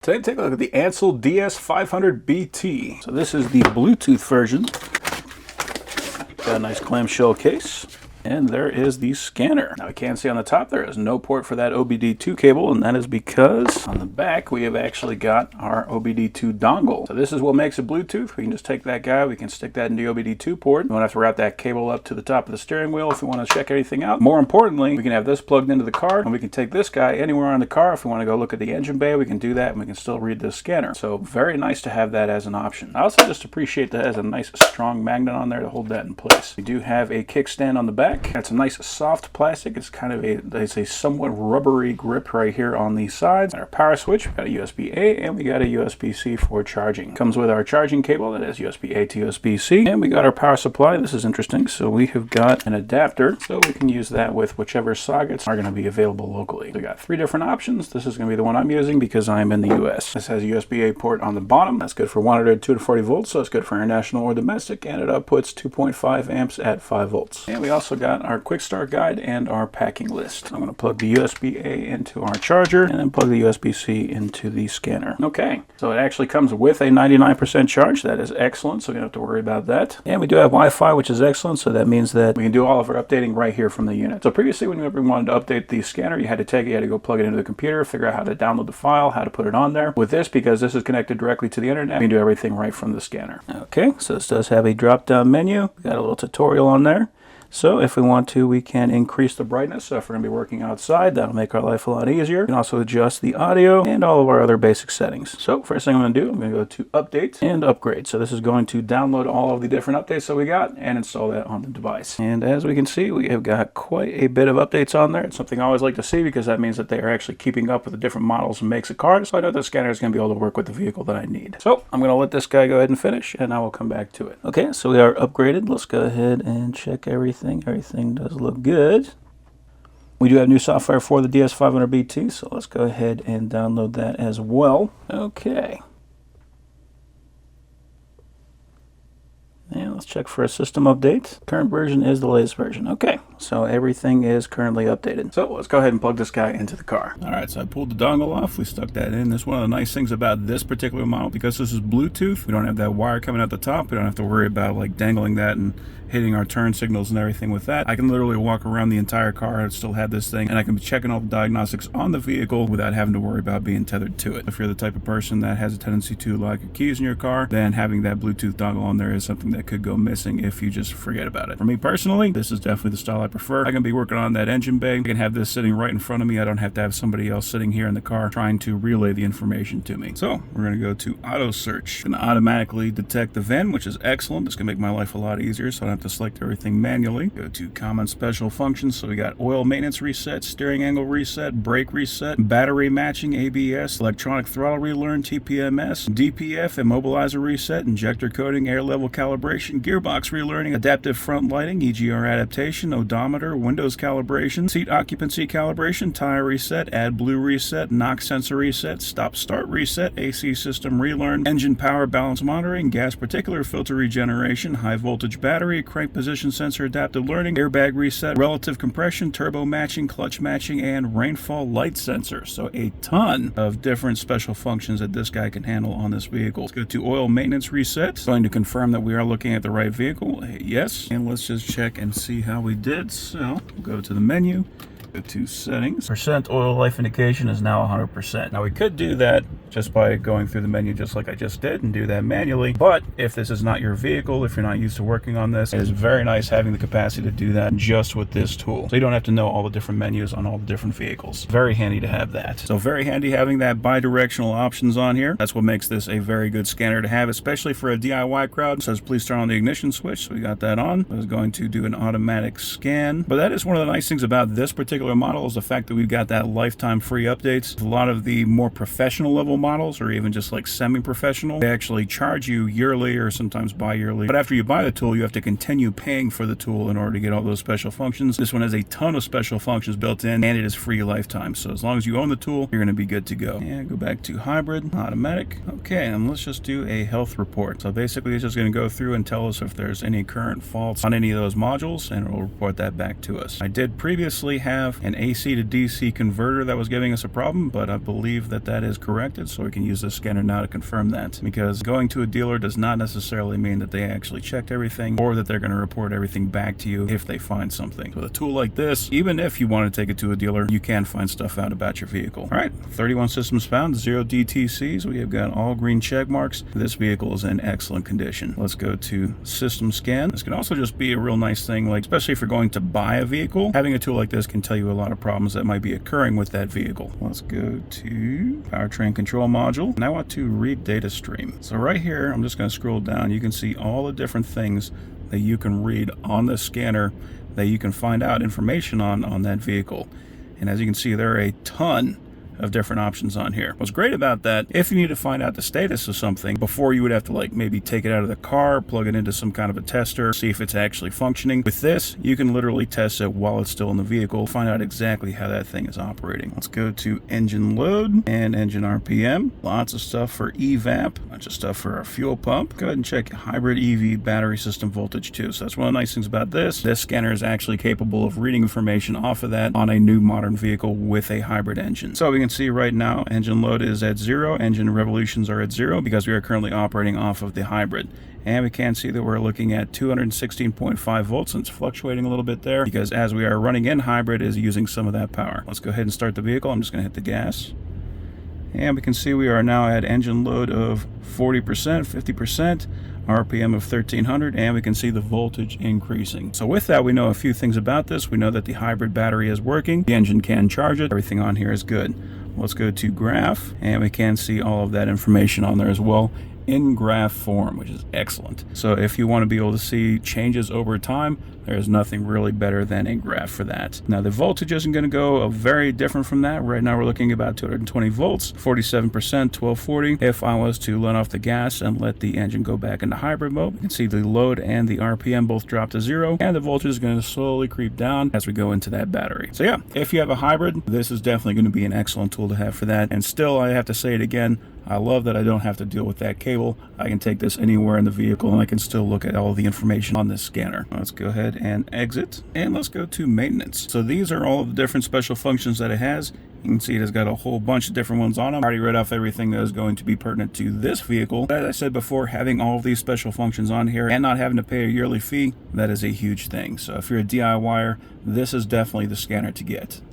Today, take a look at the ANCEL DS500BT. So this is the Bluetooth version. Got a nice clamshell case. And there is the scanner. Now, I can see on the top there is no port for that OBD2 cable, and that is because on the back we have actually got our OBD2 dongle. So this is what makes it Bluetooth. We can just take that guy, we can stick that in the OBD2 port. We don't have to route that cable up to the top of the steering wheel if we want to check anything out. More importantly, we can have this plugged into the car, and we can take this guy anywhere on the car. If we want to go look at the engine bay, we can do that, and we can still read this scanner. So very nice to have that as an option. I also just appreciate that it has a nice strong magnet on there to hold that in place. We do have a kickstand on the back. It's a nice soft plastic. It's kind of a somewhat rubbery grip right here on the sides. And our power switch, we got a USB-A and we got a USB-C for charging. Comes with our charging cable that is USB-A to USB-C. And we got our power supply. This is interesting. So we have got an adapter, so we can use that with whichever sockets are going to be available locally. We got three different options. This is going to be the one I'm using because I'm in the US. This has a USB-A port on the bottom. That's good for 100 to 240 volts, so it's good for international or domestic, and it outputs 2.5 amps at 5 volts. And we also got our quick start guide and our packing list. I'm going to plug the USB-A into our charger and then plug the USB-C into the scanner. Okay, so it actually comes with a 99% charge. That is excellent, so we don't have to worry about that. And we do have Wi-Fi, which is excellent, so that means that we can do all of our updating right here from the unit. So previously, whenever we wanted to update the scanner, you had to take it, you had to go plug it into the computer, figure out how to download the file, how to put it on there. With this, because this is connected directly to the internet, we can do everything right from the scanner. Okay, so this does have a drop-down menu. We got a little tutorial on there. So if we want to, we can increase the brightness. So if we're going to be working outside, that'll make our life a lot easier. We can also adjust the audio and all of our other basic settings. So first thing I'm going to do, I'm going to go to Update and Upgrade. So this is going to download all of the different updates that we got and install that on the device. And as we can see, we have got quite a bit of updates on there. It's something I always like to see because that means that they are actually keeping up with the different models and makes of cars. So I know the scanner is going to be able to work with the vehicle that I need. So I'm going to let this guy go ahead and finish, and I will come back to it. Okay, so we are upgraded. Let's go ahead and check everything. Everything does look good. We do have new software for the DS500BT, so let's go ahead and download that as well. Okay. And let's check for a system update. Current version is the latest version. Okay, so everything is currently updated. So let's go ahead and plug this guy into the car. All right, so I pulled the dongle off. We stuck that in. That's one of the nice things about this particular model. Because this is Bluetooth, we don't have that wire coming out the top. We don't have to worry about like dangling that and hitting our turn signals and everything with that. I can literally walk around the entire car and still have this thing, and I can be checking all the diagnostics on the vehicle without having to worry about being tethered to it. If you're the type of person that has a tendency to lock your keys in your car, then having that Bluetooth dongle on there is something that could go missing if you just forget about it. For me personally, this is definitely the style I prefer. I can be working on that engine bay. I can have this sitting right in front of me. I don't have to have somebody else sitting here in the car trying to relay the information to me. So we're going to go to auto search. It's going to automatically detect the VIN, which is excellent. It's going to make my life a lot easier, so I don't have to select everything manually. Go to common special functions. So we got oil maintenance reset, steering angle reset, brake reset, battery matching, ABS, electronic throttle relearn, TPMS, DPF, immobilizer reset, injector coating, air level calibration, gearbox relearning, adaptive front lighting, EGR adaptation, odometer, windows calibration, seat occupancy calibration, tire reset, AdBlue reset, knock sensor reset, stop start reset, AC system relearn, engine power balance monitoring, gas particulate filter regeneration, high voltage battery, crank position sensor adaptive learning, airbag reset, relative compression, turbo matching, clutch matching, and rainfall light sensor. So a ton of different special functions that this guy can handle on this vehicle. Let's go to oil maintenance reset. It's going to confirm that we are looking at the right vehicle. Yes. And let's just check and see how we did. So we'll go to the menu. Go to settings. Percent oil life indication is now 100%. Now we could do that just by going through the menu just like I just did and do that manually. But if this is not your vehicle, if you're not used to working on this, it is very nice having the capacity to do that just with this tool. So you don't have to know all the different menus on all the different vehicles. Very handy to have that. So very handy having that bidirectional options on here. That's what makes this a very good scanner to have, especially for a DIY crowd. It says please turn on the ignition switch, so we got that on. I was going to do an automatic scan. But that is one of the nice things about this particular model is the fact that we've got that lifetime free updates. A lot of the more professional level models, or even just like semi-professional, they actually charge you yearly or sometimes bi-yearly. But after you buy the tool, you have to continue paying for the tool in order to get all those special functions. This one has a ton of special functions built in, and it is free lifetime. So as long as you own the tool, you're going to be good to go. And go back to hybrid, automatic. Okay, and let's just do a health report. So basically it's just going to go through and tell us if there's any current faults on any of those modules, and it will report that back to us. I did previously have have an AC to DC converter that was giving us a problem, but I believe that that is corrected, so we can use this scanner now to confirm that, because going to a dealer does not necessarily mean that they actually checked everything or that they're going to report everything back to you if they find something. With a tool like this, even if you want to take it to a dealer, you can find stuff out about your vehicle. All right, 31 systems found, 0 DTCs. We have got all green check marks. This vehicle is in excellent condition. Let's go to system scan. This can also just be a real nice thing, like especially if you're going to buy a vehicle, having a tool like this can tell you a lot of problems that might be occurring with that vehicle. Let's go to powertrain control module. Now I want to read data stream. So right here, I'm just going to scroll down. You can see all the different things that you can read on the scanner that you can find out information on that vehicle. And as you can see, there are a ton of different options on here. What's great about that, if you need to find out the status of something before you would have to like maybe take it out of the car, plug it into some kind of a tester, see if it's actually functioning. With this, you can literally test it while it's still in the vehicle, find out exactly how that thing is operating. Let's go to engine load and engine RPM. Lots of stuff for evap, a bunch of stuff for our fuel pump. Go ahead and check hybrid EV battery system voltage too. So that's one of the nice things about this. This scanner is actually capable of reading information off of that on a new modern vehicle with a hybrid engine. So we can see right now engine load is at 0, engine revolutions are at 0 because we are currently operating off of the hybrid. And we can see that we're looking at 216.5 volts, and it's fluctuating a little bit there because as we are running in, hybrid is using some of that power. Let's go ahead and start the vehicle. I'm just going to hit the gas. And we can see we are now at engine load of 40%, 50%, RPM of 1300, and we can see the voltage increasing. So with that, we know a few things about this. We know that the hybrid battery is working. The engine can charge it. Everything on here is good. Let's go to graph, and we can see all of that information on there as well in graph form, which is excellent. So if you want to be able to see changes over time, there's nothing really better than a graph for that. Now the voltage isn't going to go very different from that. Right now we're looking at about 220 volts, 47%, 1240. If I was to let off the gas and let the engine go back into hybrid mode, you can see the load and the RPM both drop to 0, and the voltage is going to slowly creep down as we go into that battery. So yeah, if you have a hybrid, this is definitely going to be an excellent tool to have for that. And still, I have to say it again, I love that I don't have to deal with that cable. I can take this anywhere in the vehicle and I can still look at all the information on this scanner. Let's go ahead and exit, and let's go to maintenance. So these are all of the different special functions that it has. You can see it has got a whole bunch of different ones on them. I already read off everything that is going to be pertinent to this vehicle. As I said before, having all of these special functions on here and not having to pay a yearly fee, that is a huge thing. So if you're a DIYer, this is definitely the scanner to get.